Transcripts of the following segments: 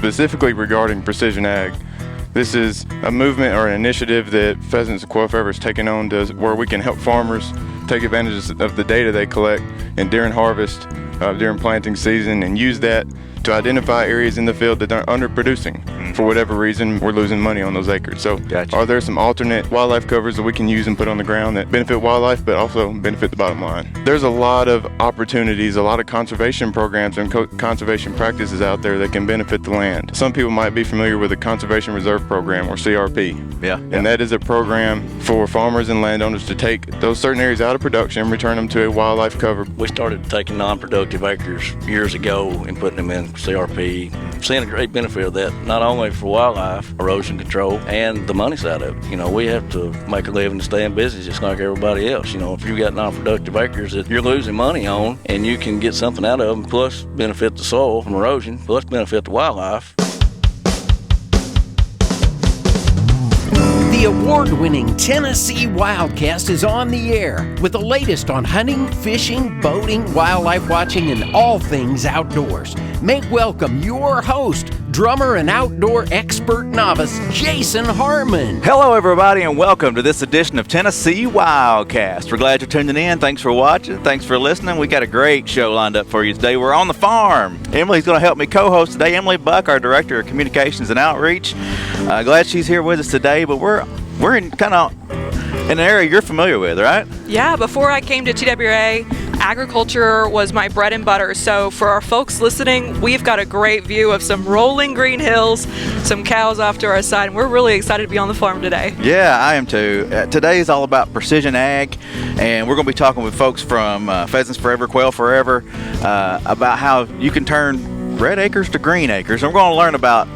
specifically regarding precision ag. This is a movement or an initiative that Pheasants and Quail Forever is taking on where we can help farmers take advantage of the data they collect and during harvest, during planting season, and use that to identify areas in the field that are underproducing. For whatever reason, we're losing money on those acres. So Are there some alternate wildlife covers that we can use and put on the ground that benefit wildlife but also benefit the bottom line? There's a lot of opportunities, a lot of conservation programs and conservation practices out there that can benefit the land. Some people might be familiar with the Conservation Reserve Program, or CRP. And that is a program for farmers and landowners to take those certain areas out of production and return them to a wildlife cover. We started taking non-productive acres years ago and putting them in CRP, seeing a great benefit of that, not only for wildlife, erosion control, and the money side of it. You know, we have to make a living to stay in business just like everybody else. You know, if you've got non-productive acres that you're losing money on and you can get something out of them, plus benefit the soil from erosion, plus benefit the wildlife. The award-winning Tennessee WildCast is on the air with the latest on hunting, fishing, boating, wildlife watching, and all things outdoors. Make welcome your host, drummer and outdoor expert novice, Jason Harmon. Hello, everybody, and welcome to this edition of Tennessee WildCast. We're glad you're tuning in. Thanks for watching. Thanks for listening. We got a great show lined up for you today. We're on the farm. Emily's going to help me co-host today. Emily Buck, our Director of Communications and Outreach. Glad she's here with us today, but we're in kind of an area you're familiar with, right? Yeah, before I came to TWA, agriculture was my bread and butter. So for our folks listening, we've got a great view of some rolling green hills, some cows off to our side, and we're really excited to be on the farm today. Yeah, I am too. Today is all about precision ag, and we're going to be talking with folks from Pheasants Forever, Quail Forever, about how you can turn red acres to green acres. And we're going to learn about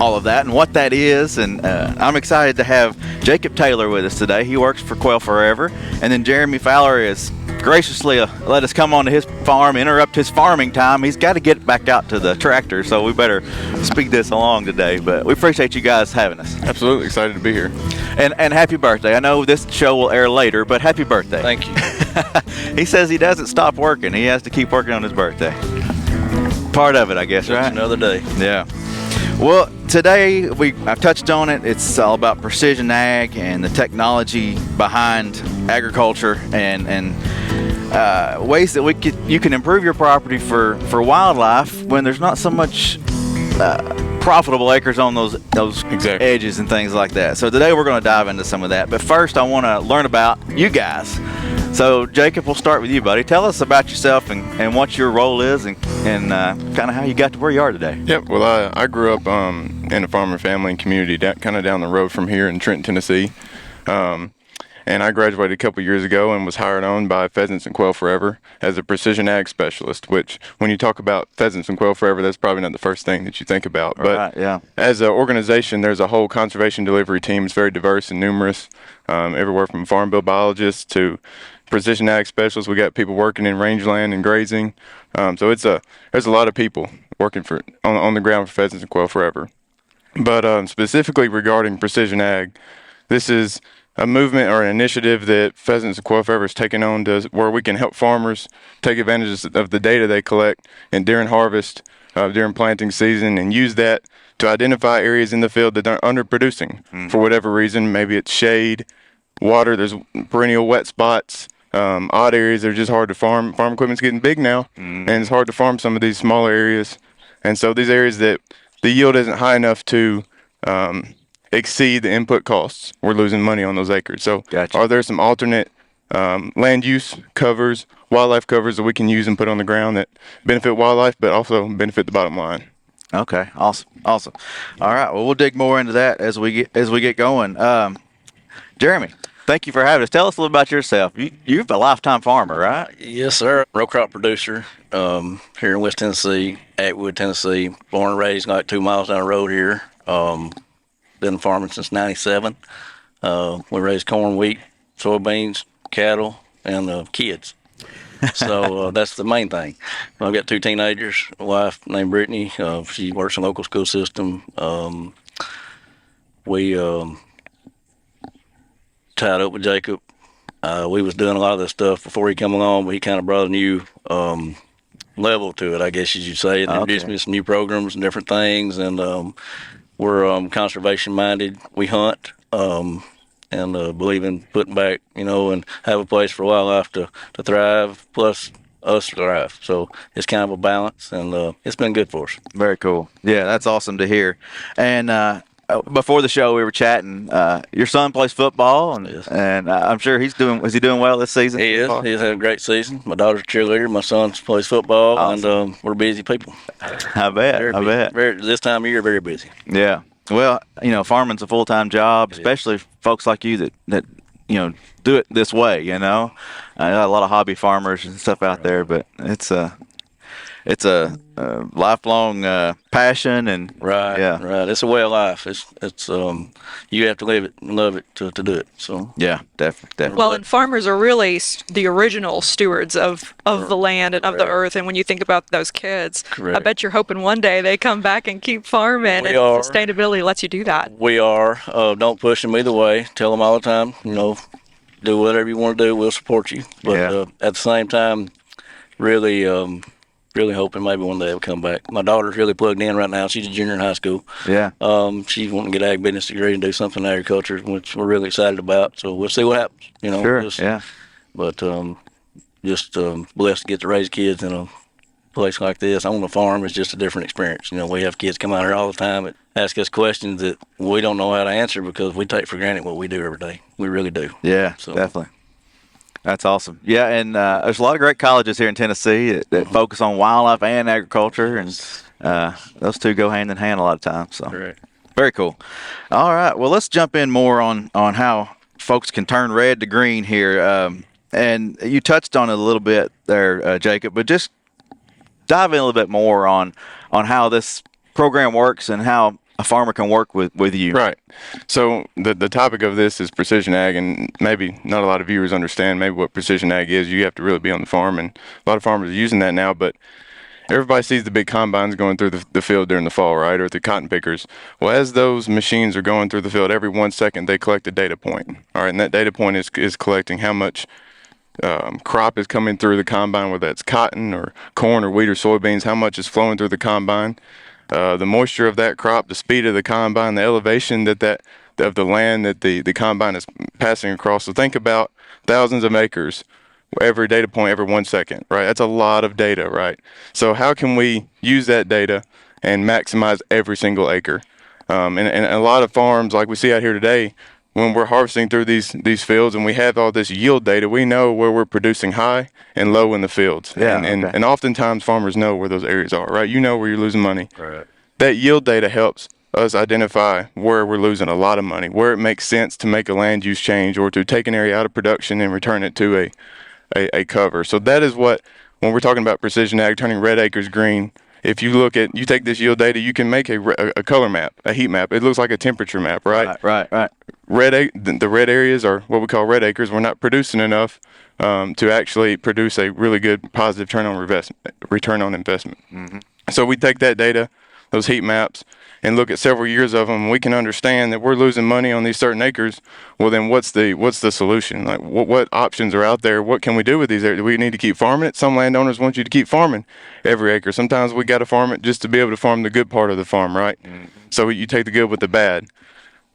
all of that and what that is, and I'm excited to have Jacob Taylor with us today. He works for Quail Forever, and then Jeremy Fowler is graciously let us come onto his farm, interrupt his farming time. He's got to get back out to the tractor, so we better speed this along today, but we appreciate you guys having us. Absolutely excited to be here. And happy birthday. I know this show will air later, but happy birthday. Thank you. He says he doesn't stop working. He has to keep working on his birthday. Part of it, I guess, right? It's another day. Yeah. Well, today I've touched on it. It's all about precision ag and the technology behind agriculture and ways that you can improve your property for wildlife when there's not so much profitable acres on those edges and things like that. So today we're going to dive into some of that. But first, I want to learn about you guys. So Jacob, we'll start with you, buddy. Tell us about yourself and what your role is and kind of how you got to where you are today. Yep. Well, I grew up in a farming family and community kind of down the road from here in Trenton, Tennessee. And I graduated a couple years ago and was hired on by Pheasants and Quail Forever as a precision ag specialist, which when you talk about Pheasants and Quail Forever, that's probably not the first thing that you think about. Right, but yeah. As an organization, there's a whole conservation delivery team. It's very diverse and numerous, everywhere from farm bill biologists to precision ag specialists. We got people working in rangeland and grazing. So there's a lot of people working on the ground for Pheasants and Quail Forever. But specifically regarding precision ag, this is a movement or an initiative that Pheasants and Quail Forever is taking on where we can help farmers take advantage of the data they collect and during harvest, during planting season, and use that to identify areas in the field that are underproducing for whatever reason. Maybe it's shade, water, there's perennial wet spots, odd areas that are just hard to farm. Farm equipment's getting big now, and it's hard to farm some of these smaller areas. And so these areas that the yield isn't high enough to exceed the input costs, we're losing money on those acres. So Are there some alternate land use covers, wildlife covers that we can use and put on the ground that benefit wildlife but also benefit the bottom line? Okay, awesome. All right, well, we'll dig more into that as we get going. Jeremy, thank you for having us. Tell us a little about yourself. You're a lifetime farmer, right? Yes, sir. Row crop producer here in West Tennessee, Atwood, Tennessee. Born and raised like 2 miles down the road here. Been farming since '97. We raise corn, wheat, soybeans, cattle, and kids. So that's the main thing. I've got 2 teenagers, a wife named Brittany. She works in the local school system. We tied up with Jacob. We was doing a lot of this stuff before he come along, but he kind of brought a new level to it, I guess you should say. They introduced me to some new programs and different things, and we're conservation minded. We hunt and believe in putting back, and have a place for wildlife to thrive, plus us thrive. So it's kind of a balance, and it's been good for us. Very cool. Yeah, that's awesome to hear. And before the show, we were chatting. Your son plays football, and Yes. and I'm sure is he doing well this season? He is. He's had a great season. My daughter's a cheerleader. My son plays football, Awesome. and we're busy people. I bet. Very I busy. bet. This time of year, very busy. Yeah. Well, farming's a full-time job, especially folks like you that do it this way. I know a lot of hobby farmers and stuff out there, but it's a lifelong passion, and Right. yeah, Right. It's a way of life. It's you have to live it and love it to do it. So yeah, definitely. Well, and farmers are really the original stewards of the land and of the earth. And when you think about those kids, I Correct. bet you're hoping one day they come back and keep farming. We and are. sustainability lets you do that. we are. Don't push them either way. Tell them all the time. Do whatever you want to do. We'll support you. But Yeah. at the same time, really. Really hoping maybe one day they'll come back. My daughter's really plugged in right now. She's a junior in high school. Yeah. She's wanting to get ag business degree and do something in agriculture, which we're really excited about. So we'll see what happens. Sure. Just- Yeah. But just blessed to get to raise kids in a place like this. On the farm is just a different experience. We have kids come out here all the time and ask us questions that we don't know how to answer because we take for granted what we do every day. We really do. Yeah. So- Definitely. That's awesome. Yeah, and there's a lot of great colleges here in Tennessee that focus on wildlife and agriculture, and those two go hand in hand a lot of times. So Correct. very cool. All right, well, let's jump in more on how folks can turn red to green here. And you touched on it a little bit there, Jacob, but just dive in a little bit more on how this program works and how a farmer can work with you. Right. So the topic of this is precision ag, and maybe not a lot of viewers understand maybe what precision ag is. You have to really be on the farm, and a lot of farmers are using that now, but everybody sees the big combines going through the field during the fall, right, or the cotton pickers. Well, as those machines are going through the field, every 1 second they collect a data point. All right, and that data point is collecting how much crop is coming through the combine, whether that's cotton or corn or wheat or soybeans, how much is flowing through the combine. The moisture of that crop, the speed of the combine, the elevation of the land that the combine is passing across. So think about thousands of acres, every data point every 1 second, right? That's a lot of data, right? So how can we use that data and maximize every single acre? And a lot of farms, like we see out here today, when we're harvesting through these fields and we have all this yield data, we know where we're producing high and low in the fields. Yeah, And oftentimes farmers know where those areas are, right? You know where you're losing money. Right. That yield data helps us identify where we're losing a lot of money, where it makes sense to make a land use change or to take an area out of production and return it to a cover. So that is what, when we're talking about precision ag, turning red acres green, if you take this yield data, you can make a color map, a heat map. It looks like a temperature map, right? Right. The red areas are what we call red acres. We're not producing enough to actually produce a really good positive return on investment. Mm-hmm. So we take that data, those heat maps, and look at several years of them. We can understand that we're losing money on these certain acres. Well, then what's the solution? Like what options are out there? What can we do with these areas? Do we need to keep farming it? Some landowners want you to keep farming every acre. Sometimes we got to farm it just to be able to farm the good part of the farm, right? Mm-hmm. So you take the good with the bad.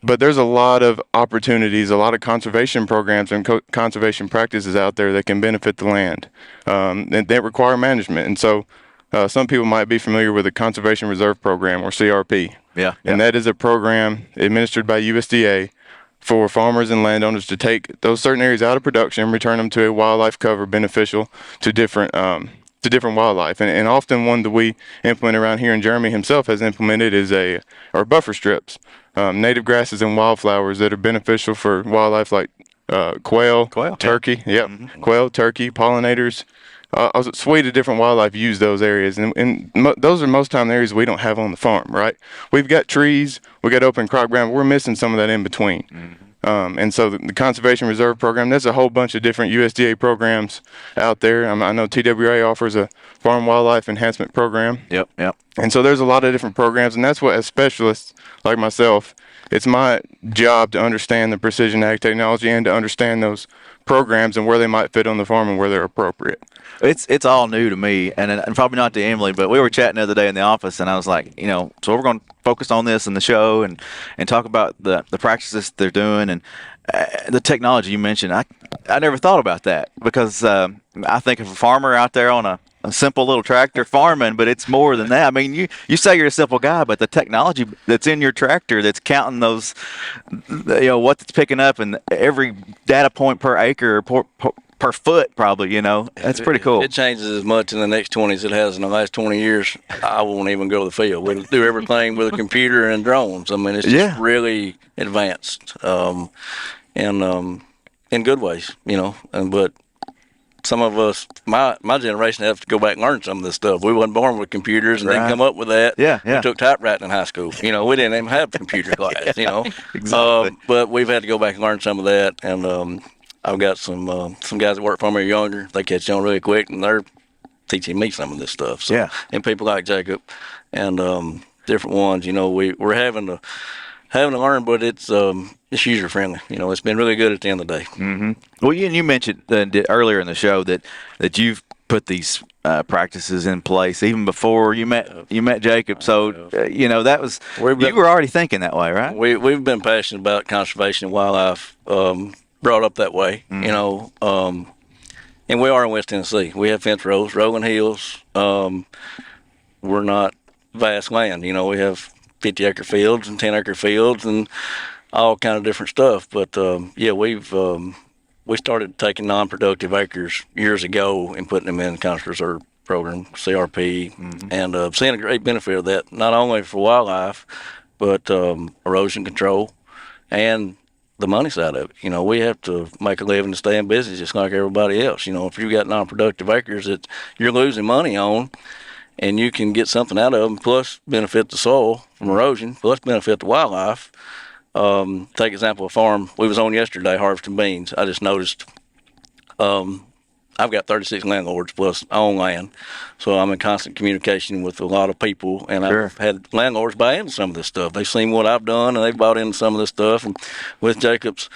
But there's a lot of opportunities, a lot of conservation programs and conservation practices out there that can benefit the land, and that require management. And so some people might be familiar with the Conservation Reserve Program, or CRP. Yeah. And that is a program administered by USDA for farmers and landowners to take those certain areas out of production and return them to a wildlife cover beneficial to different wildlife. And often one that we implement around here, and Jeremy himself has implemented, are buffer strips, native grasses and wildflowers that are beneficial for wildlife like quail, turkey, quail, turkey, pollinators. A suite of different wildlife use those areas, and those are most time the areas we don't have on the farm, right? We've got trees, we got open crop ground, we're missing some of that in between. Mm-hmm. And so the Conservation Reserve Program, there's a whole bunch of different USDA programs out there. I know TWA offers a Farm Wildlife Enhancement Program. Yep. And so there's a lot of different programs, and that's what, as specialists like myself, it's my job to understand the precision ag technology and to understand those programs and where they might fit on the farm and where they're appropriate. It's all new to me, and probably not to Emily, but we were chatting the other day in the office, and I was like, so we're going to focus on this in the show and talk about the practices they're doing and the technology you mentioned. I never thought about that because I think of a farmer out there on a simple little tractor farming, but it's more than that. I mean, you say you're a simple guy, but the technology that's in your tractor that's counting those, what it's picking up and every data point per acre or per foot probably, that's pretty cool. If it changes as much in the next 20 as it has in the last 20 years, I won't even go to the field. We'll do everything with a computer and drones. I mean, it's just really advanced, and in good ways, but some of us, my generation, have to go back and learn some of this stuff. We wasn't born with computers and then come up with that. Yeah. We took typewriting in high school. We didn't even have computer class, Exactly. But we've had to go back and learn some of that. And I've got some guys that work for me are younger. They catch on really quick, and they're teaching me some of this stuff. So, yeah. And people like Jacob and different ones, we're having to learn, but it's user friendly. It's been really good at the end of the day. Mm-hmm. Well, you mentioned earlier in the show that you've put these practices in place even before you met Jacob. So that was you were already thinking that way, right? We've been passionate about conservation and wildlife. Brought up that way, and we are in West Tennessee. We have fence rows, rolling hills. We're not vast land. We have 50-acre fields and 10-acre fields and all kind of different stuff. But we started taking non-productive acres years ago and putting them in the Conscious Reserve Program, CRP, and seeing a great benefit of that, not only for wildlife, but erosion control and the money side of it. We have to make a living to stay in business just like everybody else. If you've got non-productive acres that you're losing money on, and you can get something out of them, plus benefit the soil from erosion, plus benefit the wildlife. Take example of a farm we was on yesterday harvesting beans. I just noticed I've got 36 landlords plus I own land, so I'm in constant communication with a lot of people, and I've had landlords buy into some of this stuff. They've seen what I've done, and they've bought into some of this stuff. And with Jacob's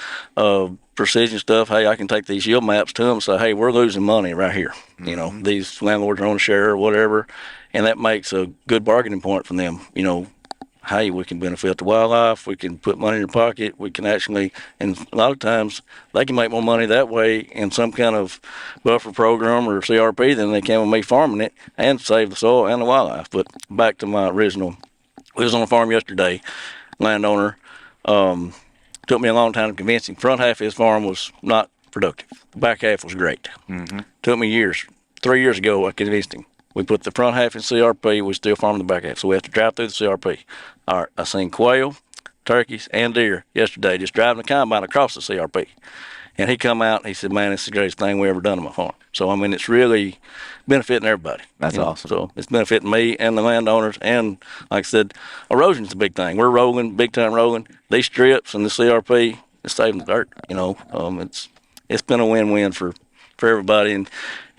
precision stuff, hey, I can take these yield maps to them and say, hey, we're losing money right here. These landlords are on a share or whatever, and that makes a good bargaining point for them. Hey, we can benefit the wildlife, we can put money in your pocket, we can actually, and a lot of times they can make more money that way in some kind of buffer program or CRP than they can with me farming it and save the soil and the wildlife. But back to my original, we was on a farm yesterday, landowner, took me a long time to convince him. Front half of his farm was not productive. The back half was great. Took me years. 3 years ago, I convinced him. We put the front half in CRP, we still farm the back half, so we have to drive through the CRP. All right, I seen quail, turkeys, and deer yesterday just driving the combine across the CRP. And he come out and he said, man, it's the greatest thing we ever done on my farm. So, I mean, it's really benefiting everybody. That's awesome. So it's benefiting me and the landowners. And like I said, erosion's a big thing. We're rolling, big time rolling. These strips and the CRP, it's saving the dirt. It's been a win-win for everybody. And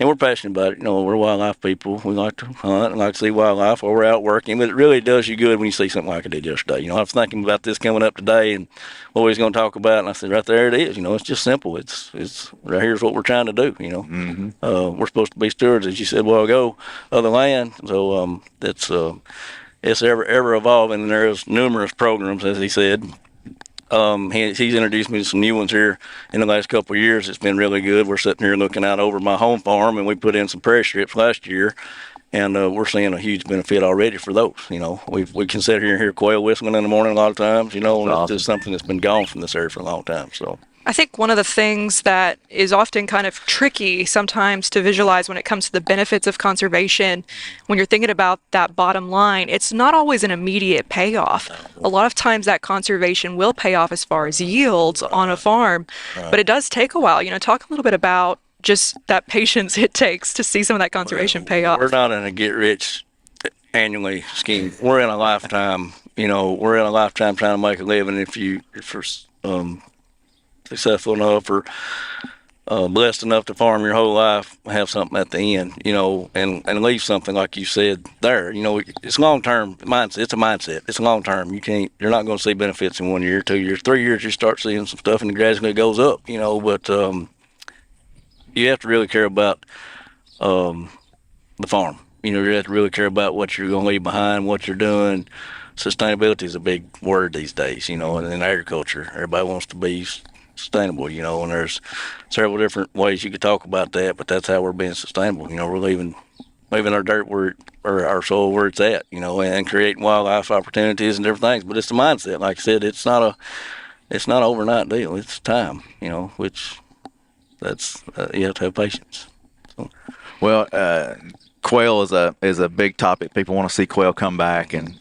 we're passionate about it. We're wildlife people. We like to hunt and like to see wildlife while we're out working. But it really does you good when you see something like I did yesterday. I was thinking about this coming up today and what we was going to talk about. And I said, right there it is. It's just simple. It's right here's what we're trying to do. We're supposed to be stewards, as you said a while ago, of the land. So it's ever evolving. And there's numerous programs, as he said. He's introduced me to some new ones here in the last couple of years. It's been really good. We're sitting here looking out over my home farm, and we put in some prairie strips last year, and we're seeing a huge benefit already for those. We can sit here and hear quail whistling in the morning a lot of times. And awesome. It's just something that's been gone from this area for a long time. So. I think one of the things that is often kind of tricky sometimes to visualize when it comes to the benefits of conservation, when you're thinking about that bottom line, it's not always an immediate payoff. A lot of times that conservation will pay off as far as yields on a farm, but it does take a while. Talk a little bit about just that patience it takes to see some of that conservation pay off. We're not in a get-rich annually scheme. We're in a lifetime. We're in a lifetime trying to make a living. If you're successful enough or blessed enough to farm your whole life, have something at the end, and leave something like you said there. It's long-term mindset. It's a mindset. It's long-term. You're not going to see benefits in 1 year, 2 years, 3 years. You start seeing some stuff, and gradually it goes up. But you have to really care about the farm. You know, you have to really care about what you're going to leave behind, what you're doing. Sustainability is a big word these days, you know, in agriculture. Everybody wants to be sustainable, you know, and there's several different ways you could talk about that, but that's how we're being sustainable. You know, we're leaving our dirt or our soil where it's at, you know, and creating wildlife opportunities and different things. But it's the mindset. Like I said, it's not an overnight deal. It's time, you know, which that's you have to have patience. So. Well, quail is a big topic. People want to see quail come back, and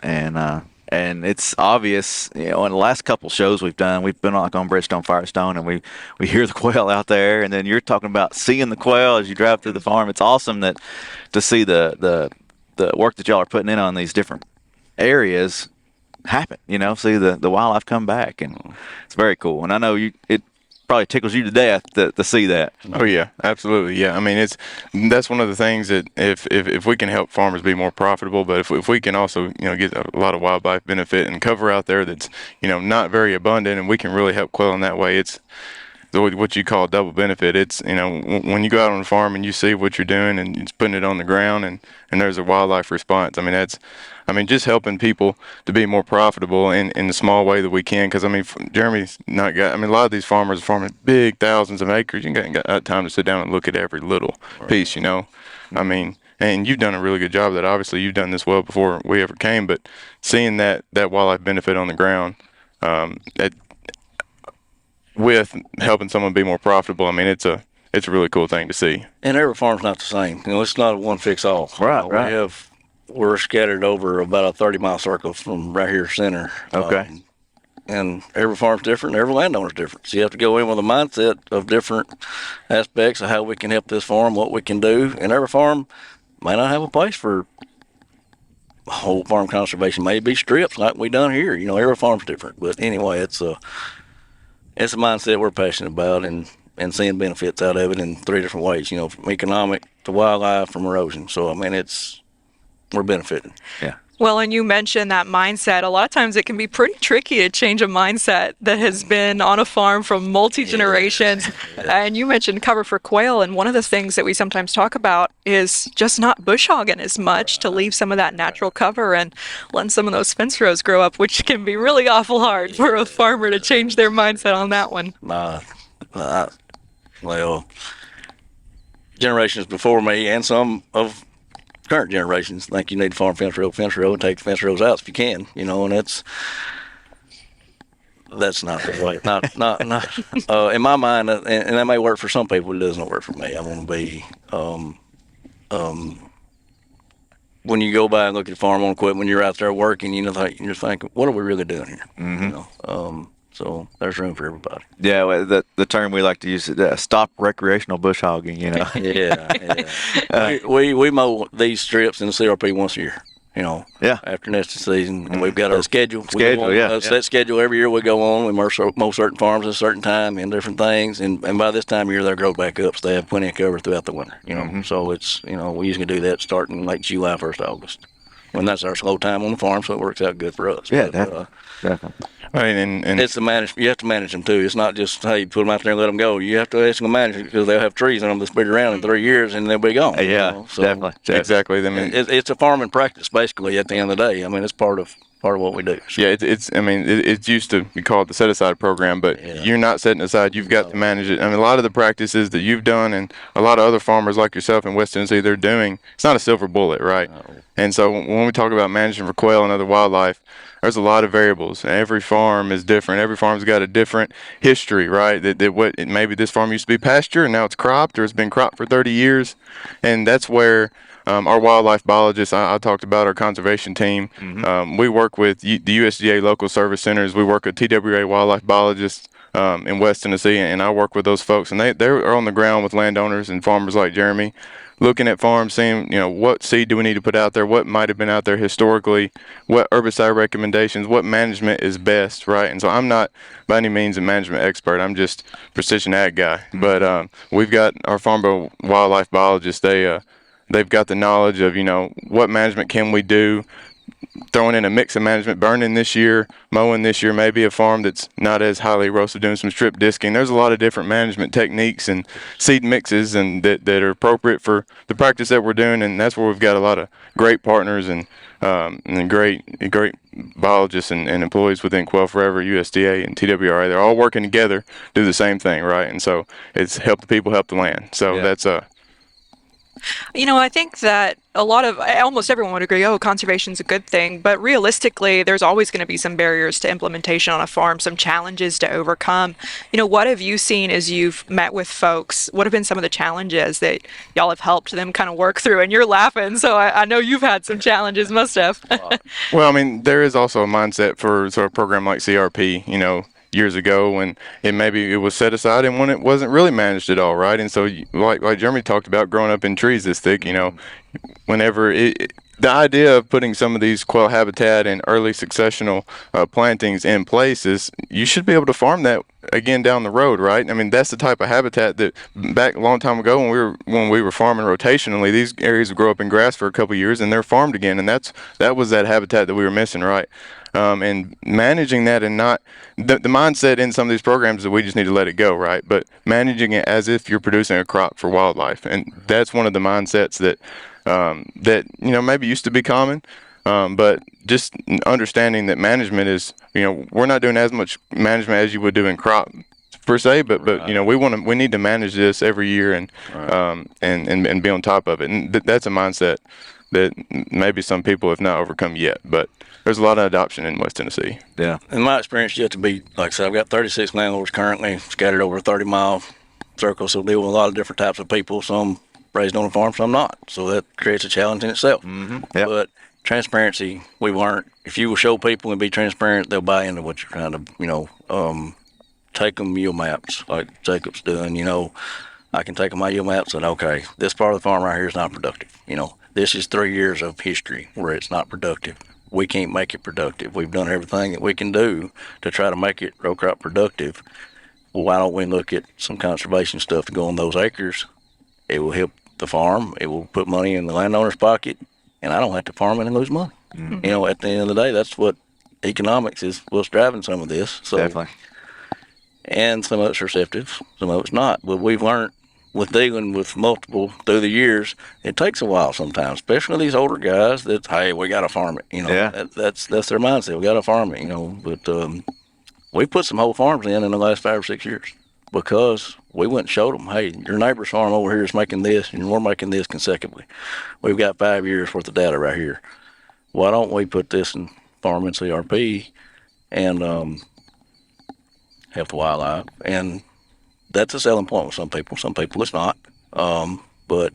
it's obvious. You know, in the last couple shows we've done, we've been like on Bridgestone, Firestone, and we hear the quail out there, and then you're talking about seeing the quail as you drive through the farm. It's awesome to see the work that y'all are putting in on these different areas happen. You know, see the wildlife come back, and it's very cool. And I know it probably tickles you to death to see that. Oh yeah, absolutely. Yeah, I mean that's one of the things that if we can help farmers be more profitable, but if we can also get a lot of wildlife benefit and cover out there that's not very abundant, and we can really help quail in that way, it's what you call double benefit. It's when you go out on the farm and you see what you're doing and it's putting it on the ground and there's a wildlife response. I mean just helping people to be more profitable in the small way that we can. Because Jeremy's not got. A lot of these farmers are farming big thousands of acres. You ain't got time to sit down and look at every little piece. And you've done a really good job of that. Obviously, you've done this well before we ever came. But seeing that wildlife benefit on the ground, with helping someone be more profitable, it's a really cool thing to see. And every farm's not the same. It's not a one fix all. Right. We're scattered over about a 30-mile circle from right here center. Okay. And every farm's different, and every landowner's different. So you have to go in with a mindset of different aspects of how we can help this farm, what we can do. And every farm may not have a place for whole farm conservation. Maybe strips like we done here. Every farm's different. But anyway, it's a mindset we're passionate about, and seeing benefits out of it in three different ways, from economic to wildlife, from erosion. So, we're benefiting. Yeah. Well, and you mentioned that mindset. A lot of times it can be pretty tricky to change a mindset that has been on a farm from multi-generations. And you mentioned cover for quail, and one of the things that we sometimes talk about is just not bush hogging as much, to leave some of that natural cover and letting some of those fence rows grow up, which can be really awful hard for a farmer to change their mindset on that one. Well, generations before me and some of current generations think you need to farm fence row, and take the fence rows out if you can, and that's not the way. Not in my mind, and that may work for some people. It doesn't work for me. I want to be when you go by and look at farm on equipment, when you're out there working, you're thinking, what are we really doing here? Mm-hmm. So there's room for everybody. Yeah, well, the term we like to use is stop recreational bush hogging. Yeah. We mow these strips in the CRP once a year. Yeah. After nesting season, and we've got a schedule. Set schedule every year. We go on. We mow certain farms at a certain time and different things, and by this time of year they'll grow back up, so they have plenty of cover throughout the winter. Mm-hmm. So it's we usually do that starting like July, 1st August, when that's our slow time on the farm, so it works out good for us. Yeah, definitely. Right, and it's the you have to manage them too. It's not just, hey, put them out there and let them go. You have to ask them to manage it, because they'll have trees in them that's been around in 3 years and they'll be gone. Yeah, So definitely. exactly. It's a farming practice basically. At the end of the day, it's part of what we do. So. Yeah, it used to be called the set aside program, but you're not setting aside. You've got to manage it. A lot of the practices that you've done, and a lot of other farmers like yourself in West Tennessee, they're doing. It's not a silver bullet, right? No. And so when we talk about managing for quail and other wildlife, there's a lot of variables. Every farm is different. Every farm's got a different history, right? Maybe this farm used to be pasture and now it's cropped, or it's been cropped for 30 years, and that's where our wildlife biologists, I talked about our conservation team. Mm-hmm. We work with the USDA local service centers. We work with TWA wildlife biologists in West Tennessee, and I work with those folks, and they're on the ground with landowners and farmers like Jeremy, looking at farms, seeing what seed do we need to put out there, what might have been out there historically, what herbicide recommendations, what management is best, right? And so I'm not by any means a management expert. I'm just precision ag guy. Mm-hmm. But we've got our farm bill wildlife biologists. They've got the knowledge of what management can we do throwing in a mix of management, burning this year, mowing this year, maybe a farm that's not as highly erosive, doing some strip disking. There's a lot of different management techniques and seed mixes and that are appropriate for the practice that we're doing, and that's where we've got a lot of great partners and great biologists and employees within Quail Forever, USDA, and TWRA. They're all working together, do the same thing, right? And so it's help the people, help the land. So that's I think that almost everyone would agree, oh, conservation's a good thing, but realistically, there's always going to be some barriers to implementation on a farm, some challenges to overcome. What have you seen as you've met with folks? What have been some of the challenges that y'all have helped them kind of work through? And you're laughing, so I know you've had some challenges, must have. Well, I mean, there is also a mindset for sort of a program like CRP, years ago when it was set aside and when it wasn't really managed at all, right? And so, like Jeremy talked about, growing up in trees this thick, whenever the idea of putting some of these quail habitat and early successional plantings in place is you should be able to farm that again down the road, right? I mean, that's the type of habitat that back a long time ago when we were farming rotationally, these areas would grow up in grass for a couple of years and they're farmed again, and that was that habitat that we were missing, right? And managing that and not the mindset in some of these programs is we just need to let it go, right? But managing it as if you're producing a crop for wildlife, and that's one of the mindsets that maybe used to be common, but just understanding that management is we're not doing as much management as you would do in crop per se, but we need to manage this every year and be on top of it, and that's a mindset that maybe some people have not overcome yet, but there's a lot of adoption in West Tennessee. Yeah. In my experience, you have to be, like I said, I've got 36 landlords currently scattered over a 30-mile circle, so deal with a lot of different types of people. Some raised on a farm, some not. So that creates a challenge in itself. Mm-hmm. Yep. But transparency, we weren't. If you will show people and be transparent, they'll buy into what you're trying to, take them yield maps like Jacob's doing. I can take them my yield maps and, okay, this part of the farm right here is not productive. This is 3 years of history where it's not productive. We can't make it productive. We've done everything that we can do to try to make it row crop productive. Well, why don't we look at some conservation stuff to go on those acres? It will help the farm. It will put money in the landowner's pocket, and I don't have to farm it and lose money. Mm-hmm. At the end of the day, that's what economics is, what's driving some of this. So, definitely. And some of it's receptive, some of it's not. But we've learned with dealing with multiple through the years, it takes a while sometimes, especially these older guys that, hey, we got to farm it. That's their mindset. We got to farm it, But we put some whole farms in the last 5 or 6 years because we went and showed them, hey, your neighbor's farm over here is making this and we're making this consecutively. We've got 5 years worth of data right here. Why don't we put this in farm in CRP and help the wildlife? And that's a selling point with some people. Some people it's not. But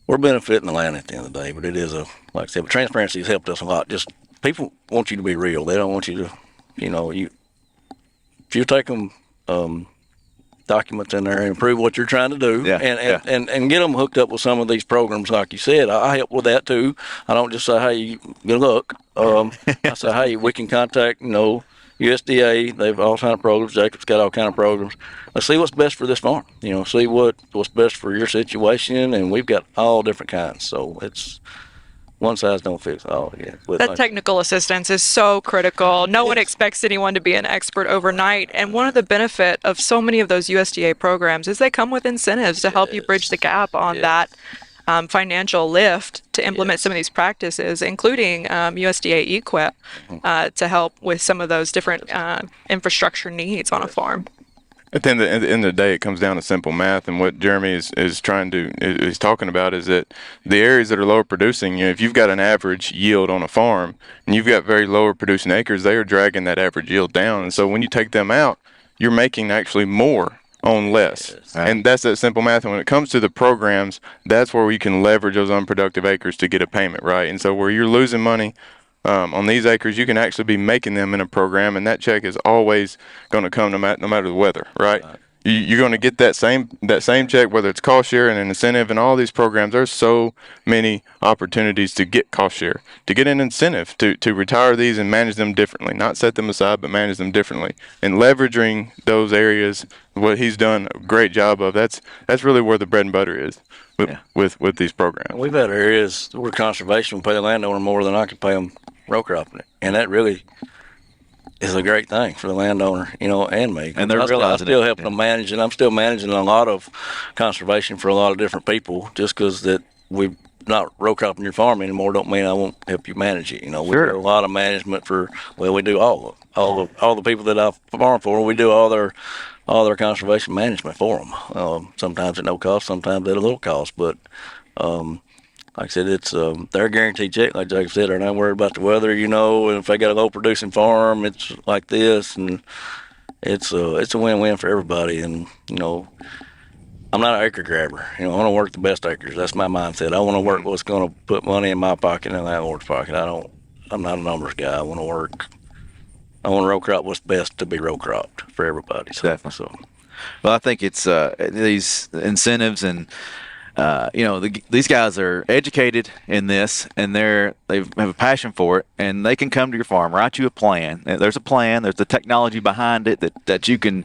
we're benefiting the land at the end of the day. But it is like I said, but transparency has helped us a lot. Just people want you to be real. They don't want you to, if you take them documents in there and prove what you're trying to do, and get them hooked up with some of these programs, like you said. I help with that too. I don't just say, hey, good luck. I say, hey, we can contact, USDA, they've all kind of programs. Jacob's got all kind of programs. Let's see what's best for this farm. See what's best for your situation, and we've got all different kinds. So it's one size don't fit all. Yeah, that technical assistance is so critical. No one expects anyone to be an expert overnight, and one of the benefit of so many of those USDA programs is they come with incentives to help you bridge the gap on that financial lift to implement some of these practices, including USDA EQIP, to help with some of those different infrastructure needs on a farm. At the end of the day, it comes down to simple math, and what Jeremy is talking about is that the areas that are lower producing, if you've got an average yield on a farm and you've got very lower producing acres, they are dragging that average yield down, and so when you take them out, you're making actually more on less. And that's that simple math. And when it comes to the programs, that's where we can leverage those unproductive acres to get a payment, right? And so where you're losing money on these acres, you can actually be making them in a program, and that check is always going to come no matter the weather, right? You're going to get that same check, whether it's cost share and an incentive, and all these programs. There's so many opportunities to get cost share, to get an incentive to retire these and manage them differently, not set them aside, but manage them differently, and leveraging those areas what he's done a great job of. That's really where the bread and butter is with these programs. We've had areas where conservation will pay the landowner more than I could pay them row cropping it, and that really is a great thing for the landowner, and me. And they're realizing I'm still it. helping them manage, and I'm still managing a lot of conservation for a lot of different people. Just because that we're not row cropping your farm anymore, don't mean I won't help you manage it. We Sure. do a lot of management we do all the people that I farm for. We do all their conservation management for them. Sometimes at no cost, sometimes at a little cost, but. Like I said, it's they're guaranteed check. Like Jacob said, they're not worried about the weather, and if they got a low producing farm, it's like this, and it's a win-win for everybody. And I'm not an acre grabber. I want to work the best acres. That's my mindset. I want to work what's going to put money in my pocket and the landlord's pocket. I'm not a numbers guy. I want to row crop what's best to be row cropped for everybody. So, Definitely. So, Well, I think it's these incentives and these guys are educated in this, and they have a passion for it, and they can come to your farm, write you a plan. There's a plan. There's the technology behind it that you can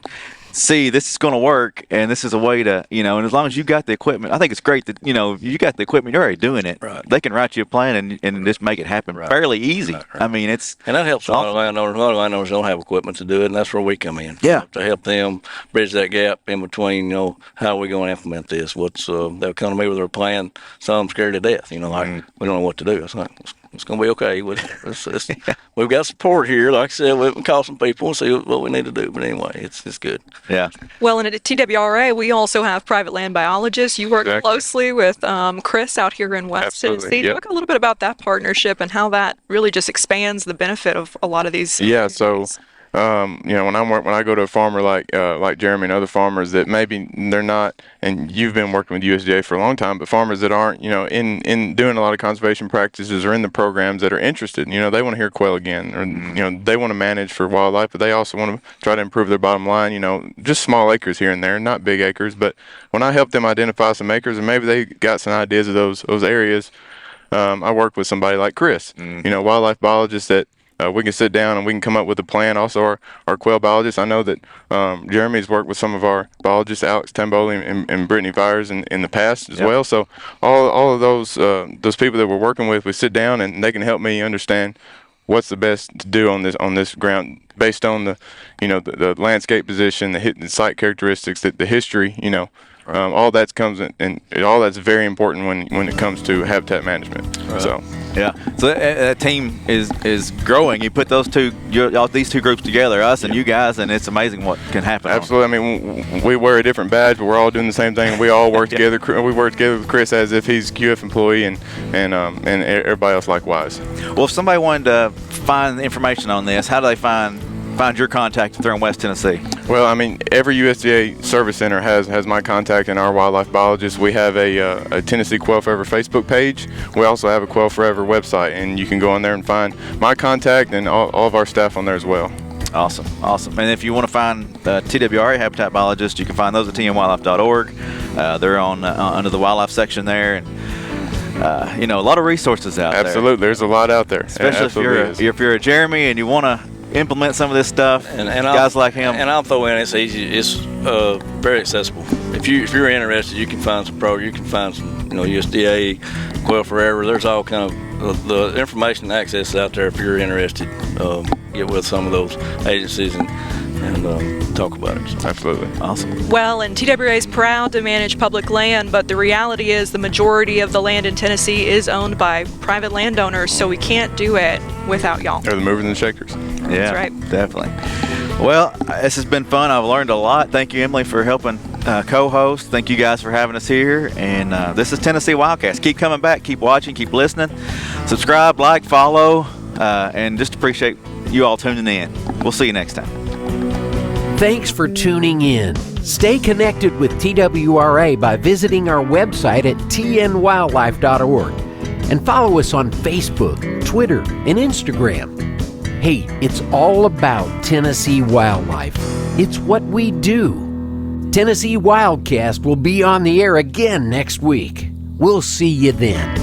see this is going to work, and this is a way to, and as long as you got the equipment, I think it's great that, you got the equipment, you're already doing it. Right. They can write you a plan and just make it happen fairly easy. Right. I mean, it's. And that helps a lot of landowners. A lot of landowners don't have equipment to do it, and that's where we come in. Yeah. To help them bridge that gap in between, how are we going to implement this? They'll come to me with their plan. Some scared to death, we don't know what to do. It's like, it's going to be okay. We've got support here. Like I said, we can call some people and see what we need to do. But anyway, it's good. Yeah. Well, and at TWRA, we also have private land biologists. You work closely with Chris out here in West Absolutely, Tennessee. yep. Talk a little bit about that partnership and how that really just expands the benefit of a lot of these. Yeah, so when I go to a farmer like Jeremy and other farmers that maybe they're not, and you've been working with USDA for a long time, but farmers that aren't, in doing a lot of conservation practices or in the programs that are interested, they want to hear quail again, or they want to manage for wildlife, but they also want to try to improve their bottom line. Just small acres here and there, not big acres. But when I help them identify some acres, and maybe they got some ideas of those areas, I work with somebody like Chris, wildlife biologist that. We can sit down and we can come up with a plan. Also, our quail biologists. I know that Jeremy's worked with some of our biologists, Alex Tamboli and Brittany Fires, in the past as well. So all of those people that we're working with, we sit down and they can help me understand what's the best to do on this ground based on the landscape position, the site characteristics, the history. All that comes in, and all that's very important when it comes to habitat management. Right. So that team is growing. You put these two groups together, us and you guys, and it's amazing what can happen. Absolutely. I mean, we wear a different badge, but we're all doing the same thing. We all work together. We work together with Chris as if he's a QF employee, and everybody else likewise. Well, if somebody wanted to find information on this, how do they find your contact if they're in West Tennessee? Well, I mean, every USDA service center has my contact and our wildlife biologist. We have a Tennessee Quail Forever Facebook page. We also have a Quail Forever website, and you can go on there and find my contact and all of our staff on there as well. Awesome. And if you want to find TWRA habitat biologist, you can find those at tnwildlife.org. They're on under the wildlife section there, and a lot of resources out there. Absolutely, there's a lot out there. Especially if you're a Jeremy and you want to implement some of this stuff, and guys like him. And I'll throw in, it's easy. It's very accessible. If you're interested, you can find some you can find some USDA, Quail Forever. There's all kind of the information and access out there. If you're interested, get with some of those agencies and talk about it. So. Absolutely. Awesome. Well, and TWA is proud to manage public land, but the reality is the majority of the land in Tennessee is owned by private landowners, so we can't do it without y'all. They're the movers and shakers. Yeah, that's right. Definitely. Well, this has been fun. I've learned a lot. Thank you, Emily, for helping co-host. Thank you guys for having us here. And this is Tennessee WildCast. Keep coming back. Keep watching. Keep listening. Subscribe, like, follow, and just appreciate you all tuning in. We'll see you next time. Thanks for tuning in. Stay connected with TWRA by visiting our website at tnwildlife.org and follow us on Facebook, Twitter, and Instagram. Hey, it's all about Tennessee wildlife. It's what we do. Tennessee WildCast will be on the air again next week. We'll see you then.